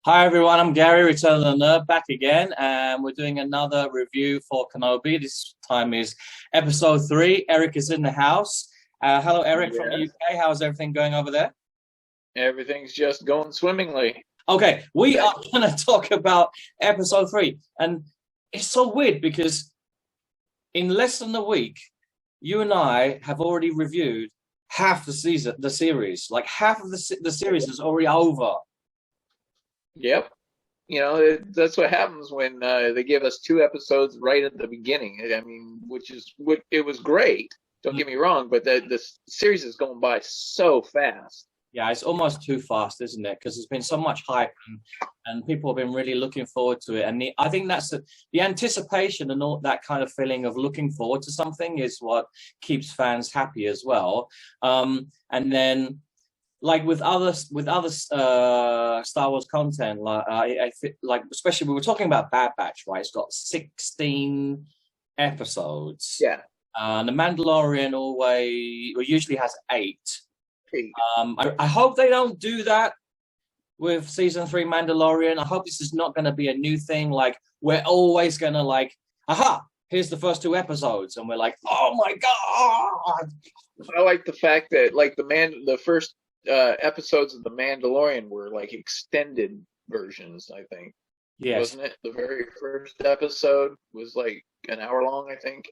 Hi everyone, I'm Gary, Return of the Nerd, back again, and we're doing another review for Kenobi. This time is episode 3. Eric is in the house. Hello, Eric from the Yes, UK. How's everything going over there? everything's just going swimmingly. Okay, we That are going to talk about episode 3, and it's so weird because in less than a week, you and I have already reviewed half the season, the series. Like half of the series is already over. Yep. That's what happens when they give us two episodes right at the beginning. I mean, which is what it was great. Don't get me wrong, but the series is going by so fast. Yeah, it's almost too fast, isn't it? Because there's been so much hype and people have been really looking forward to it. And I think that's the anticipation and all that kind of feeling of looking forward to something is what keeps fans happy as well. And then, like with other Star Wars content, like especially we were talking about Bad Batch, right? It's got 16 episodes. Yeah. The Mandalorian always or usually has 8. Hey, I hope they don't do that with season 3 Mandalorian. I hope this is not going to be a new thing. Like we're always going to like, aha, here's the first 2 episodes, and we're like, oh my god. I like the fact that like the first episodes of The Mandalorian were like extended versions, I think. Yes, Wasn't it? The very first episode was like an hour long, I think.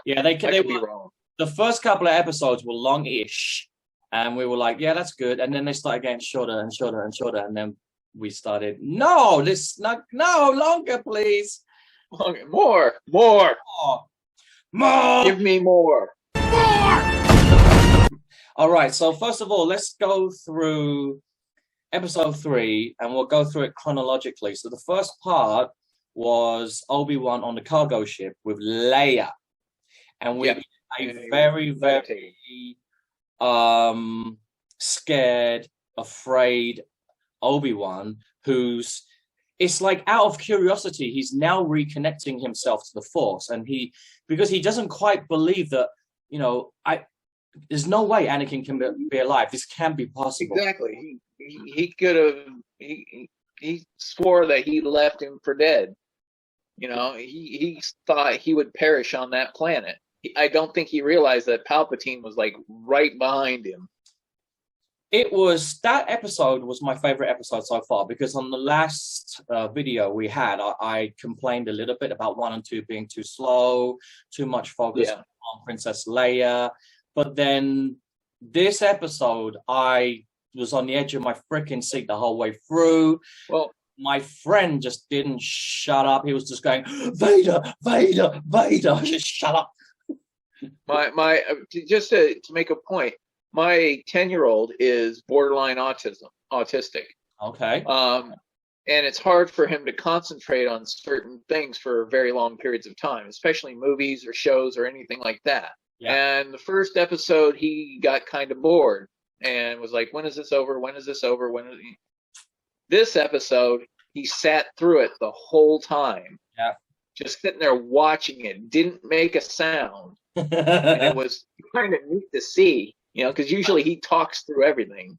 yeah, I they could be were wrong. the first couple of episodes were long-ish, and we were like, yeah, that's good. And then they started getting shorter and shorter and shorter, and then we started, no, this not no longer, please. More. More, more. Give me more. All right, so first of all, let's go through episode 3 and we'll go through it chronologically. So the first part was Obi-Wan on the cargo ship with Leia, and we Yep. a And he was very, meditating. very scared, afraid Obi-Wan, who's it's like out of curiosity, he's now reconnecting himself to the Force, and because he doesn't quite believe that, I there's no way Anakin can be alive. This can be possible. Exactly. He could have he swore that he left him for dead. He thought he would perish on that planet. I don't think he realized that Palpatine was like right behind him. It was that episode was my favorite episode so far because on the last video we had, I complained a little bit about 1 and 2 being too slow, too much focus Yeah. on Princess Leia. But then this episode, I was on the edge of my freaking seat the whole way through. Well, My friend just didn't shut up. He was just going, Vader, Vader, Vader. Just shut up. my just to make a point, my 10-year-old is borderline autistic. Okay. And it's hard for him to concentrate on certain things for very long periods of time, especially movies or shows or anything like that. Yeah. And the first episode, he got kind of bored and was like, "When is this over? When is this over? When is it?" This episode, he sat through it the whole time, Yeah. just sitting there watching it, didn't make a sound, and it was kind of neat to see, because usually he talks through everything.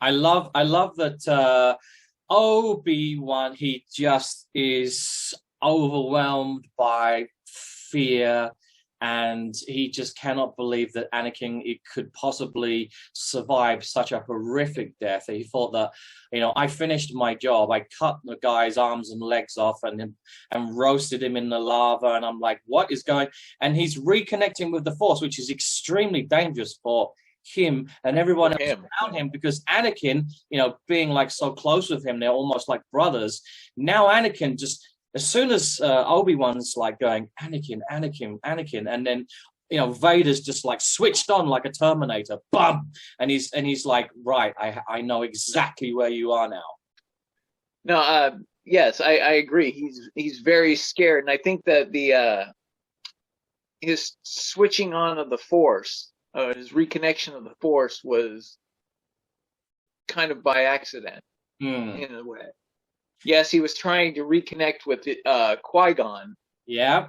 I love that Obi-Wan, he just is overwhelmed by fear, and he just cannot believe that Anakin it could possibly survive such a horrific death. He thought that, I finished my job. I cut the guy's arms and legs off and roasted him in the lava. And I'm like, what is going? And he's reconnecting with the Force, which is extremely dangerous for him and everyone else around him because Anakin, being like so close with him, they're almost like brothers. Now Anakin just as soon as Obi-Wan's like going, Anakin, Anakin, Anakin, and then Vader's just like switched on like a Terminator, bum, and he's like, right, I know exactly where you are now. No, yes, I agree. He's very scared, and I think that the his switching on of the Force, his reconnection of the Force was kind of by accident in a way. Yes, he was trying to reconnect with Qui-Gon. Yeah.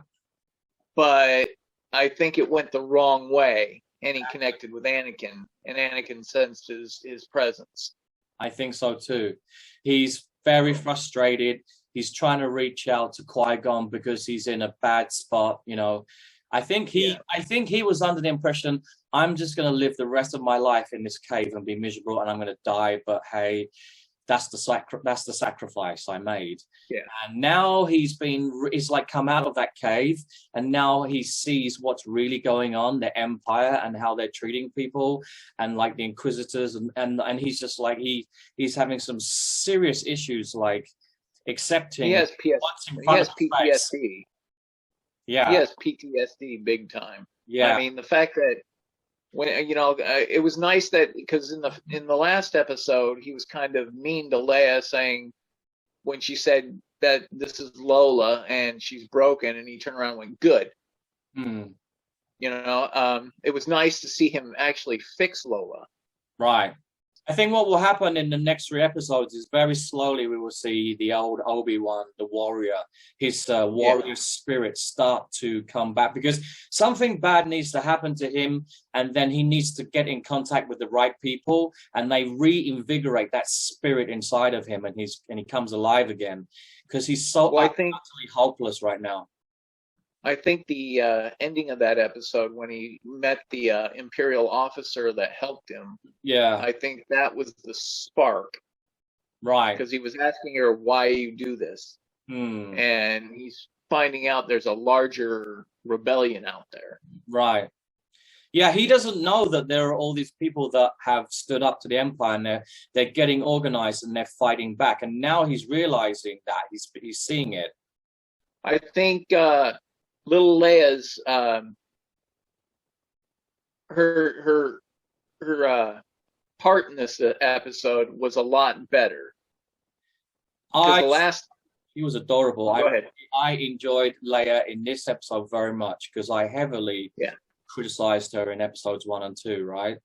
But I think it went the wrong way, and he connected with Anakin, and Anakin sensed his presence. I think so too. He's very frustrated. He's trying to reach out to Qui-Gon because he's in a bad spot. You know, I think he was under the impression, I'm just going to live the rest of my life in this cave and be miserable, and I'm going to die. But hey, that's the sacrifice I made. Yeah. And now he's like come out of that cave, and now he sees what's really going on, the Empire and how they're treating people, and like the Inquisitors, and he's just like he's having some serious issues, like accepting he has what's in front of his face. PTSD. Yeah, he has PTSD big time. Yeah, I mean, the fact that when it was nice that because in the last episode he was kind of mean to Leia, saying when she said that this is Lola and she's broken, and he turned around and went, good. It was nice to see him actually fix Lola. Right. I think what will happen in the next 3 episodes is very slowly we will see the old Obi-Wan, the warrior, his warrior spirit start to come back, because something bad needs to happen to him, and then he needs to get in contact with the right people, and they reinvigorate that spirit inside of him, and he comes alive again, because he's so utterly hopeless right now. I think the ending of that episode, when he met the Imperial officer that helped him, I think that was the spark. Right. Because he was asking her, why you do this? And he's finding out there's a larger rebellion out there. Right. Yeah, he doesn't know that there are all these people that have stood up to the Empire, and they're getting organized and they're fighting back. And now he's realizing that. He's seeing it. I think little Leia's her part in this episode was a lot better. She was adorable. Go ahead. I enjoyed Leia in this episode very much, because I heavily criticized her in episodes 1 and 2. Right?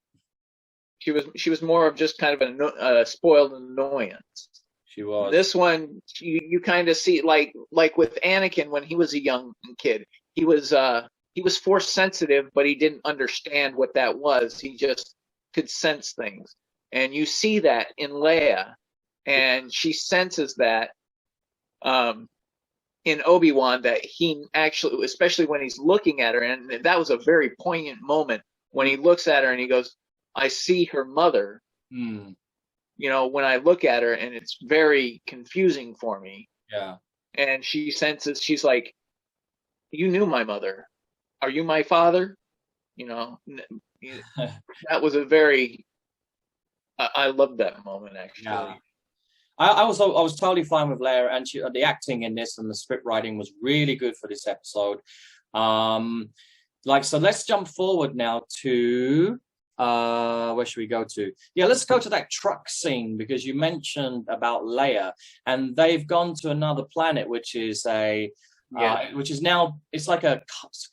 She was more of just kind of a spoiled annoyance. She was. This one, you kind of see, like with Anakin when he was a young kid, he was Force sensitive, but he didn't understand what that was. He just could sense things, and you see that in Leia, and she senses that in Obi-Wan, that he actually, especially when he's looking at her, and that was a very poignant moment when he looks at her and he goes, "I see her mother." When I look at her, and it's very confusing for me. Yeah. And she senses, she's like, "You knew my mother. Are you my father?" That was a very, I loved that moment, actually. Yeah. I was totally fine with Leia, and the acting in this and the script writing was really good for this episode. So let's jump forward now to, where should we go to? Yeah, let's go to that truck scene, because you mentioned about Leia, and they've gone to another planet, which is now, it's like a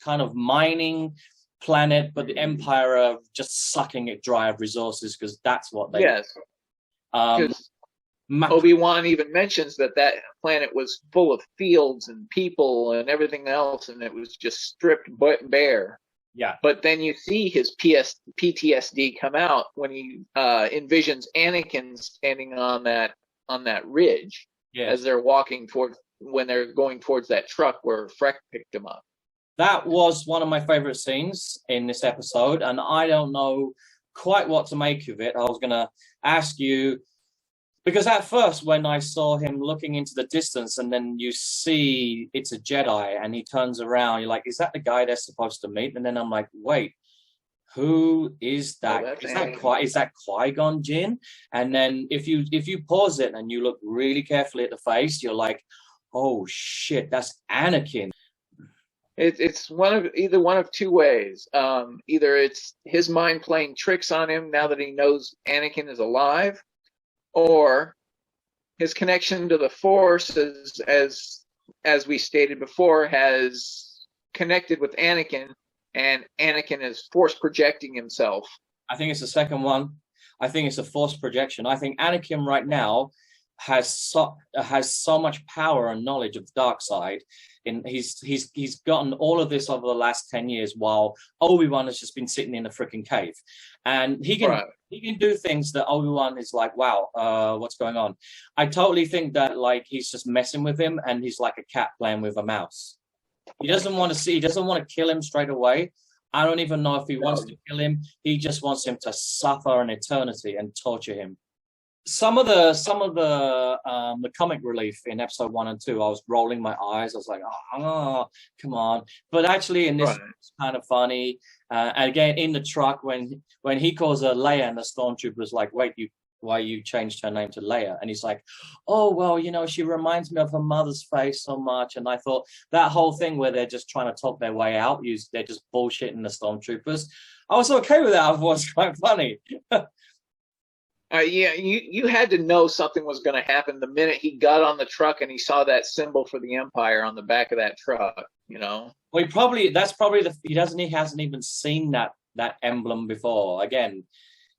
kind of mining planet, but the Empire are just sucking it dry of resources, because that's what they Obi-Wan even mentions that planet was full of fields and people and everything else, and it was just stripped bare. Yeah. But then you see his PTSD come out when he envisions Anakin standing on that ridge as they're walking when they're going towards that truck where Freck picked him up. That was one of my favorite scenes in this episode, and I don't know quite what to make of it. I was going to ask you, because at first when I saw him looking into the distance, and then you see it's a Jedi and he turns around, you're like, is that the guy they're supposed to meet? And then I'm like, wait, who is that? Is that Qui-Gon Jinn? And then if you pause it and you look really carefully at the face, you're like, oh shit, that's Anakin. It's either one of two ways. Either it's his mind playing tricks on him now that he knows Anakin is alive, or his connection to the Force, as we stated before, has connected with Anakin, and Anakin is Force projecting himself. I think it's the second one. I think it's a Force projection. I think Anakin right now has so much power and knowledge of the dark side, and he's gotten all of this over the last 10 years, while Obi-Wan has just been sitting in a freaking cave, and he can do things that Obi-Wan is like, wow, what's going on? I totally think that like he's just messing with him, and he's like a cat playing with a mouse. He doesn't want to kill him straight away. I don't even know if he wants to kill him. He just wants him to suffer an eternity and torture him. Some of the comic relief in episode 1 and 2, I was rolling my eyes. I was like, oh, come on. But actually, in this, it's kind of funny. And again, in the truck, when he calls her Leia, and the stormtrooper's like, wait, why you changed her name to Leia? And he's like, oh, well, you know, she reminds me of her mother's face so much. And I thought that whole thing where they're just trying to talk their way out, they're just bullshitting the stormtroopers. I was okay with that. I thought it was quite funny. Yeah, you had to know something was going to happen the minute he got on the truck and he saw that symbol for the Empire on the back of that truck. You know, well, he hasn't even seen that emblem before. Again,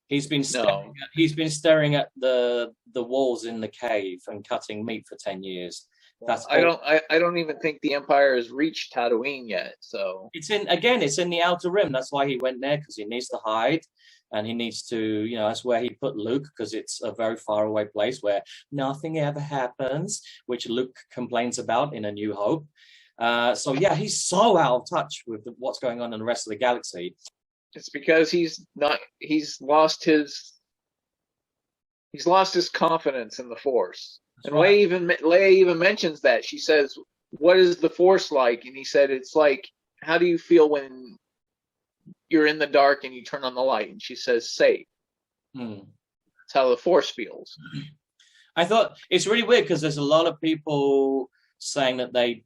he's been staring at the walls in the cave and cutting meat for 10 years. That's I don't even think the Empire has reached Tatooine yet. So it's in the Outer Rim. That's why he went there, because he needs to hide. And he needs to, you know, that's where he put Luke, because it's a very far away place where nothing ever happens, which Luke complains about in A New Hope. So yeah, he's so out of touch with what's going on in the rest of the galaxy. It's because he's lost his confidence in the Force. That's and right. Leia even mentions that. She says, "What is the Force like?" And he said, "It's like, how do you feel when you're in the dark and you turn on the light?" And she says, safe. That's how the Force feels. I thought it's really weird, because there's a lot of people saying that they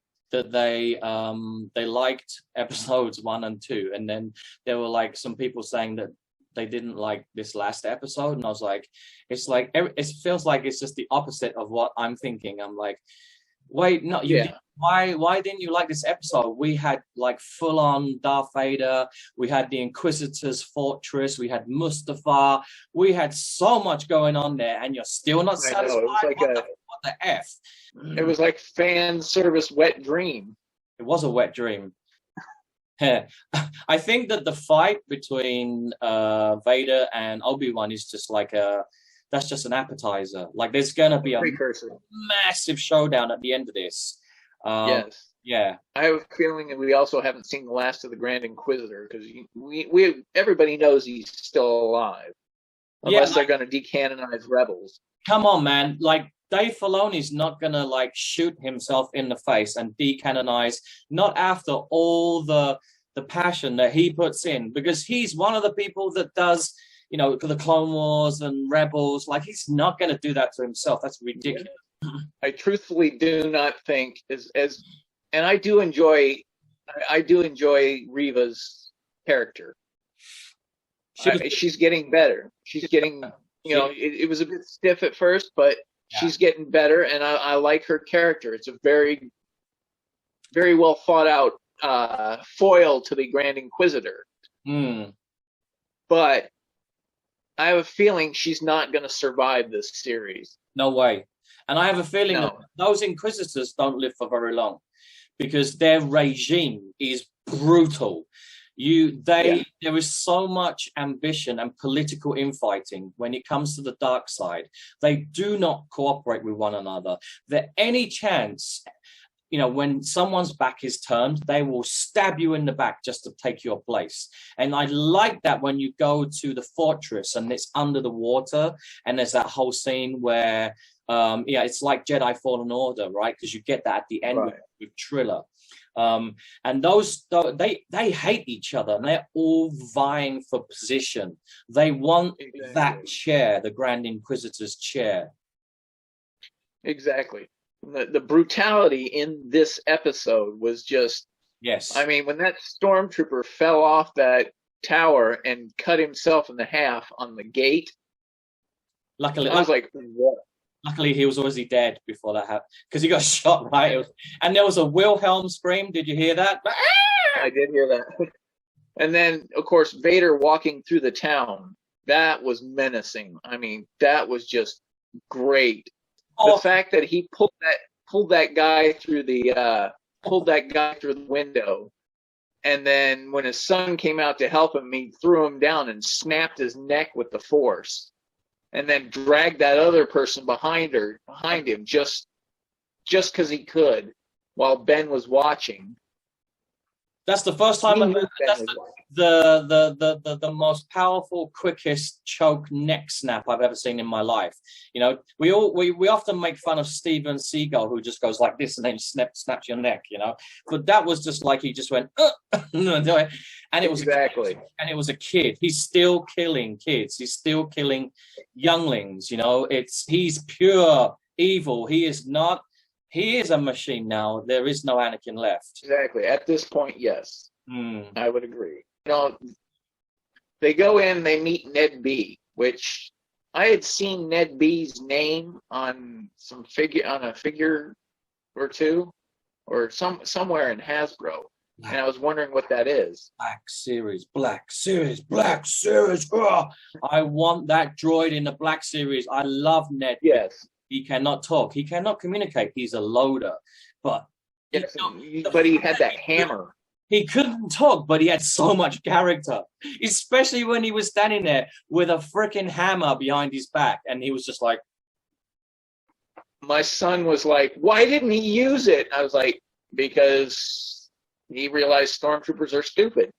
liked episodes 1 and 2, and then there were like some people saying that they didn't like this last episode, and I was like, it feels like it's just the opposite of what I'm thinking. I'm like, wait, no, why didn't you like this episode? We had like full on Darth Vader, we had the Inquisitor's fortress, we had Mustafar, we had so much going on there, and you're still not satisfied. It was like what the F? It was like fan service wet dream. It was a wet dream. I think that the fight between Vader and Obi-Wan is just like that's just an appetizer. Like there's gonna be a massive showdown at the end of this. Yes. Yeah. I have a feeling that we also haven't seen the last of the Grand Inquisitor, because everybody knows he's still alive, unless they're gonna decanonize Rebels. Come on, man! Like Dave Filoni's not gonna like shoot himself in the face and decanonize, not after all the passion that he puts in, because he's one of the people that does, you know, the Clone Wars and Rebels. Like, he's not going to do that to himself. That's ridiculous. I truthfully do not think and I do enjoy Reva's character. She's getting better. She's getting, you know, it was a bit stiff at first, but she's getting better, and I like her character. It's a very, very well thought out foil to the Grand Inquisitor. But I have a feeling she's not going to survive this series. No way. And I have a feeling that those Inquisitors don't live for very long, because their regime is brutal. There is so much ambition and political infighting when it comes to the dark side. They do not cooperate with one another. There any chance, you know, when someone's back is turned, they will stab you in the back just to take your place. And I like that when you go to the fortress and it's under the water, and there's that whole scene where, it's like Jedi Fallen Order, right? Because you get that at the end with Triller. And they hate each other, and they're all vying for position. They want that chair, the Grand Inquisitor's chair. Exactly. The brutality in this episode was just, I mean, when that stormtrooper fell off that tower and cut himself in half on the gate, luckily, I was like, what? Luckily, he was already dead before that happened, because he got shot, right? And there was a Wilhelm scream. Did you hear that? I did hear that. And then, of course, Vader walking through the town. That was menacing. I mean, that was just great. the fact that he pulled that guy through the window, and then when his son came out to help him, he threw him down and snapped his neck with the Force, and then dragged that other person behind him just because he could, while Ben was watching. That's the first time. That's the most powerful, quickest choke neck snap I've ever seen in my life. You know, we often make fun of Steven Seagal, who just goes like this and then snaps your neck. You know, but that was just like he just went, and it was exactly. And it was a kid. He's still killing kids. He's still killing younglings. You know, he's pure evil. He is not. He is a machine now. There is no Anakin left. Exactly. At this point, yes. I would agree. You know, they go in, they meet Ned B, which I had seen Ned B's name on a figure or two, or somewhere in Hasbro. And I was wondering what that is. Black Series. Oh, I want that droid in the Black Series. I love Ned. Yes. He cannot talk. He cannot communicate. He's a loader. But yes, but he had that hammer. He couldn't talk, but he had so much character, especially when he was standing there with a freaking hammer behind his back. And he was just like... My son was like, why didn't he use it? I was like, because he realized stormtroopers are stupid.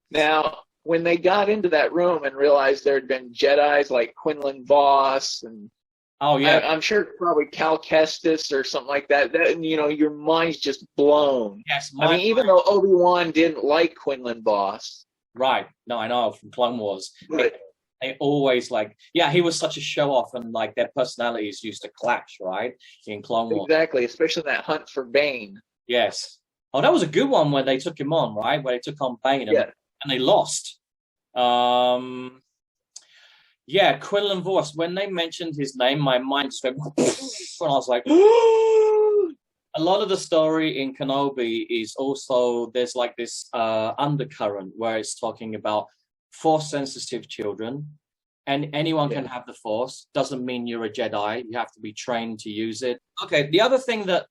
Now, when they got into that room and realized there had been Jedis like Quinlan Voss and... Oh, yeah. I'm sure probably Cal Kestis or something like that. You know, your mind's just blown. Yes. I mean, even though Obi-Wan didn't like Quinlan Voss. Right. No, I know from Clone Wars. They always like, yeah, he was such a show-off, and like their personalities used to clash, right? In Clone Wars. Exactly, especially that hunt for Bane. Yes. Oh, that was a good one when they took him on, right? Where they took on Bane and they lost. Yeah, Quinlan Voss. When they mentioned his name, my mind just went, and I was like, a lot of the story in Kenobi is also, there's like this undercurrent where it's talking about Force-sensitive children, and anyone can have the Force. Doesn't mean you're a Jedi. You have to be trained to use it. Okay, the other thing that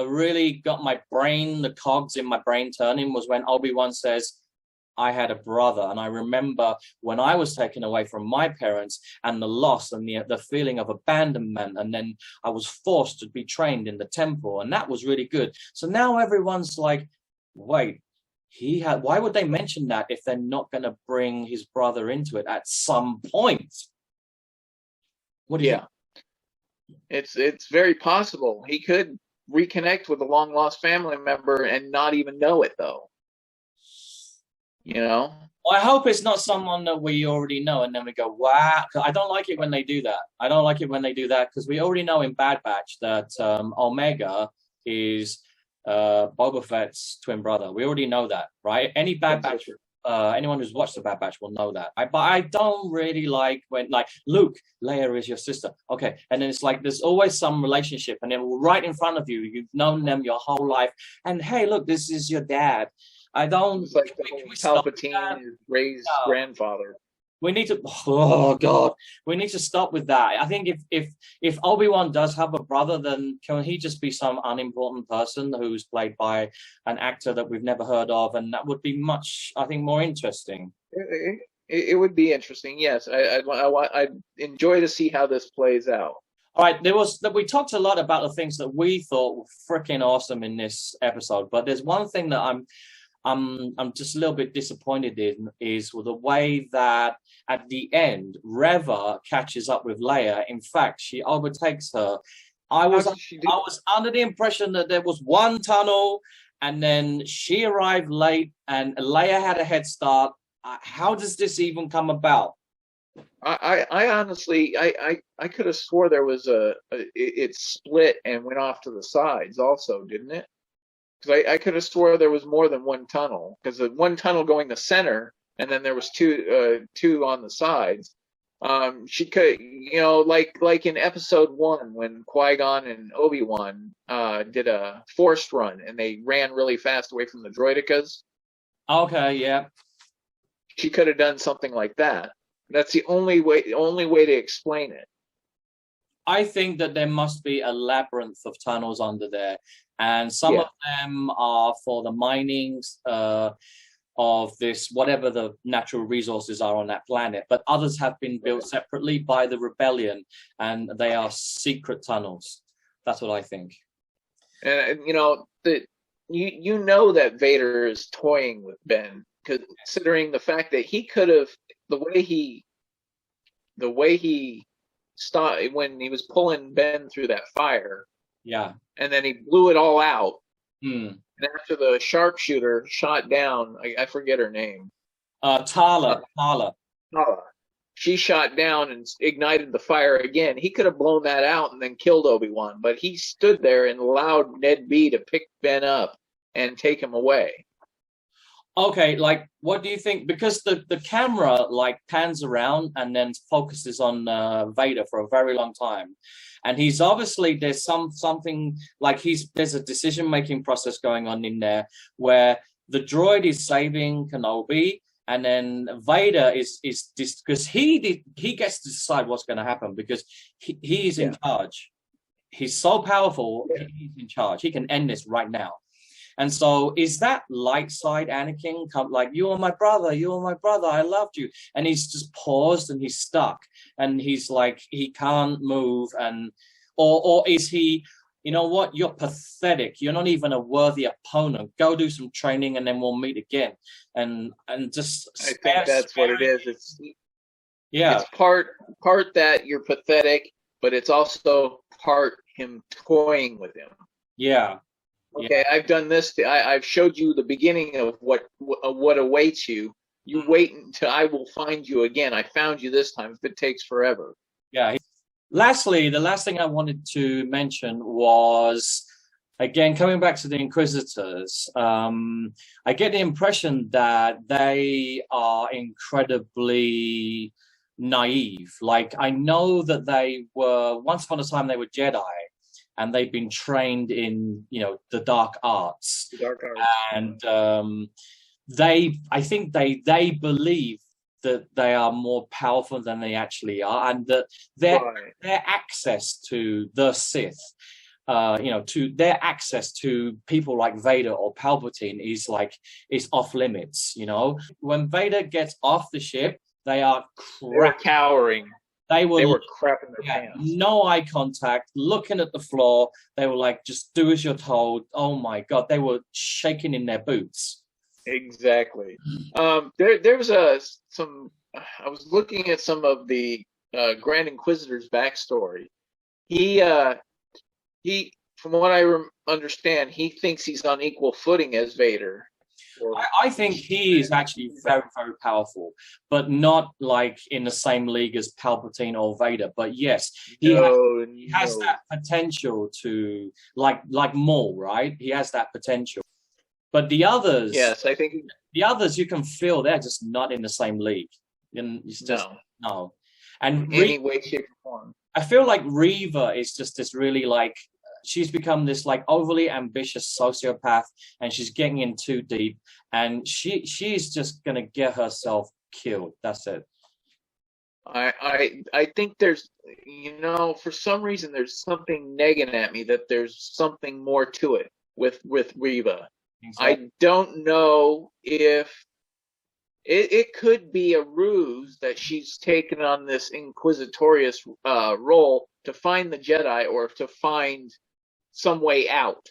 really got my brain, the cogs in my brain turning, was when Obi-Wan says, I had a brother. And I remember when I was taken away from my parents and the loss and the feeling of abandonment. And then I was forced to be trained in the temple. And that was really good. So now everyone's like, wait, why would they mention that if they're not going to bring his brother into it at some point? What do you think? It's very possible. He could reconnect with a long lost family member and not even know it, though. You know, well, I hope it's not someone that we already know, and then we go, wow. I don't like it when they do that. I don't like it when they do that, because we already know in Bad Batch that Omega is Boba Fett's twin brother. We already know that, right? Any Bad Batch, anyone who's watched the Bad Batch will know that. But I don't really like when, like, Luke, Leia is your sister. Okay, and then it's like there's always some relationship, and then right in front of you, you've known them your whole life, and hey, look, this is your dad. I don't... It's like Palpatine is Rey's grandfather. We need to... Oh, God. We need to stop with that. I think if Obi-Wan does have a brother, then can he just be some unimportant person who's played by an actor that we've never heard of? And that would be much, I think, more interesting. It would be interesting, yes. I'd enjoy to see how this plays out. All right, we talked a lot about the things that we thought were freaking awesome in this episode, but there's one thing that I'm just a little bit disappointed in, is the way that at the end, Reva catches up with Leia. In fact, she overtakes her. I was under the impression that there was one tunnel, and then she arrived late, and Leia had a head start. How does this even come about? I honestly, I could have swore there was it split and went off to the sides also, didn't it? Because I could have swore there was more than one tunnel, because the one tunnel going to center, and then there was two on the sides. She could, you know, like in episode 1 when Qui-Gon and Obi-Wan did a forced run and they ran really fast away from the droidicas. Okay, yeah. She could have done something like that. That's the only way to explain it. I think that there must be a labyrinth of tunnels under there, and some of them are for the mining of this, whatever the natural resources are on that planet. But others have been built separately by the rebellion, and they are secret tunnels. That's what I think. And you know you know that Vader is toying with Ben, considering the fact that he could have the way he stopped when he was pulling Ben through that fire. Yeah. And then he blew it all out. Hmm. And after the sharpshooter shot down, I forget her name. Tala. She shot down and ignited the fire again. He could have blown that out and then killed Obi-Wan, but he stood there and allowed Ned B to pick Ben up and take him away. Okay, like, what do you think? Because the camera like pans around and then focuses on Vader for a very long time, and he's obviously there's something like there's a decision-making process going on in there where the droid is saving Kenobi, and then Vader is because he gets to decide what's going to happen because he's in charge. He's so powerful. He's in charge. He can end this right now. And so is that light side Anakin come like, you are my brother, I loved you. And he's just paused and he's stuck and he's like, he can't move. And, or is he, you know what, you're pathetic. You're not even a worthy opponent. Go do some training and then we'll meet again. And just, I think that's what it is. It's part that you're pathetic, but it's also part him toying with him. Yeah. Okay, I've done this. I've showed you the beginning of what awaits you. You wait until I will find you again. I found you this time. If it takes forever. Yeah. Lastly, the last thing I wanted to mention was, again, coming back to the Inquisitors. I get the impression that they are incredibly naive. Like, I know that they were once upon a time they were Jedi. And they've been trained in, the dark arts. And I think they believe that they are more powerful than they actually are, and that their access to the Sith, to their access to people like Vader or Palpatine is off limits. When Vader gets off the ship, they're cowering. They were crapping their pants. No eye contact, looking at the floor. They were like, just do as you're told. Oh my God. They were shaking in their boots. Exactly. There was I was looking at some of the Grand Inquisitor's backstory. He from what I understand, he thinks he's on equal footing as Vader. I think he is actually very, very powerful, but not like in the same league as Palpatine or Vader. But yes, he has that potential to like Maul, right? He has that potential. But the others, yes, I think the others you can feel they're just not in the same league. It's just no. And in any way, shape, or form. I feel like Reva is just this really she's become this overly ambitious sociopath, and she's getting in too deep, and she's just gonna get herself killed. That's it. I think there's for some reason there's something nagging at me that there's something more to it with Reva. So. I don't know if it could be a ruse that she's taken on this inquisitorious role to find the Jedi or to find some way out.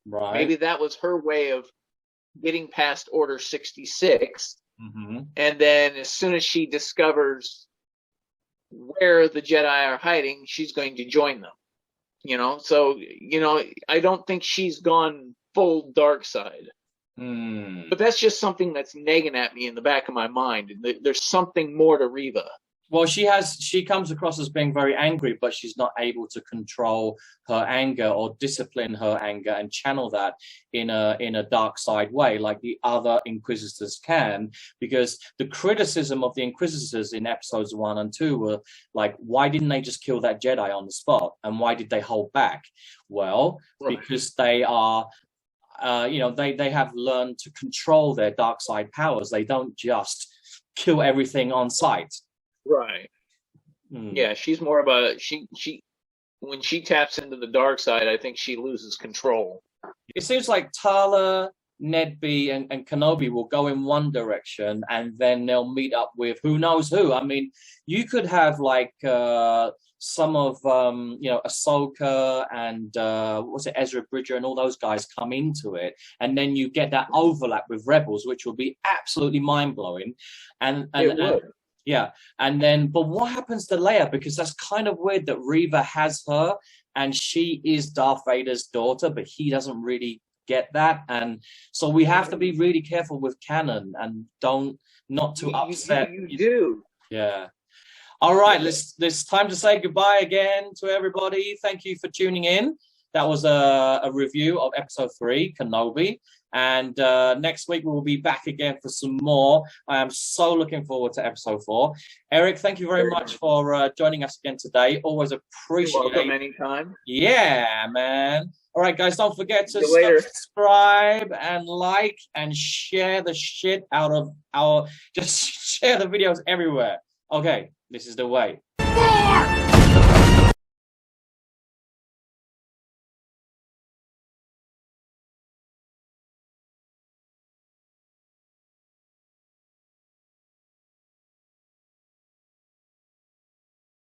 Right. Maybe that was her way of getting past Order 66. Mm-hmm. And then as soon as she discovers where the Jedi are hiding, she's going to join them. So, I don't think she's gone full dark side. But that's just something that's nagging at me in the back of my mind. There's something more to Reva. Well, she comes across as being very angry, but she's not able to control her anger or discipline her anger and channel that in a dark side way like the other Inquisitors can, because the criticism of the Inquisitors in episodes 1 and 2 were like, why didn't they just kill that Jedi on the spot? And why did they hold back? Well, because they are they have learned to control their dark side powers. They don't just kill everything on sight. Right. Mm. Yeah, she's more of a she when she taps into the dark side, I think she loses control. It seems like Tala, Ned B, and Kenobi will go in one direction, and then they'll meet up with who knows who. I mean, you could have like some of Ahsoka and what's it, Ezra Bridger, and all those guys come into it, and then you get that overlap with Rebels, which will be absolutely mind blowing. And It would. yeah, and then but what happens to Leia? Because that's kind of weird that Reva has her, and she is Darth Vader's daughter, but he doesn't really get that, and so we have to be really careful with canon and don't not to upset. You do. Yeah. All right, it's time to say goodbye again to everybody. Thank you for tuning in. That was a review of episode 3, Kenobi. And next week we will be back again for some more. I am so looking forward to episode 4. Eric, thank you very much for joining us again today. Always appreciate it. You're welcome anytime. Yeah, man. All right, guys, don't forget to subscribe and like and share the shit out of just share the videos everywhere. Okay, this is the way.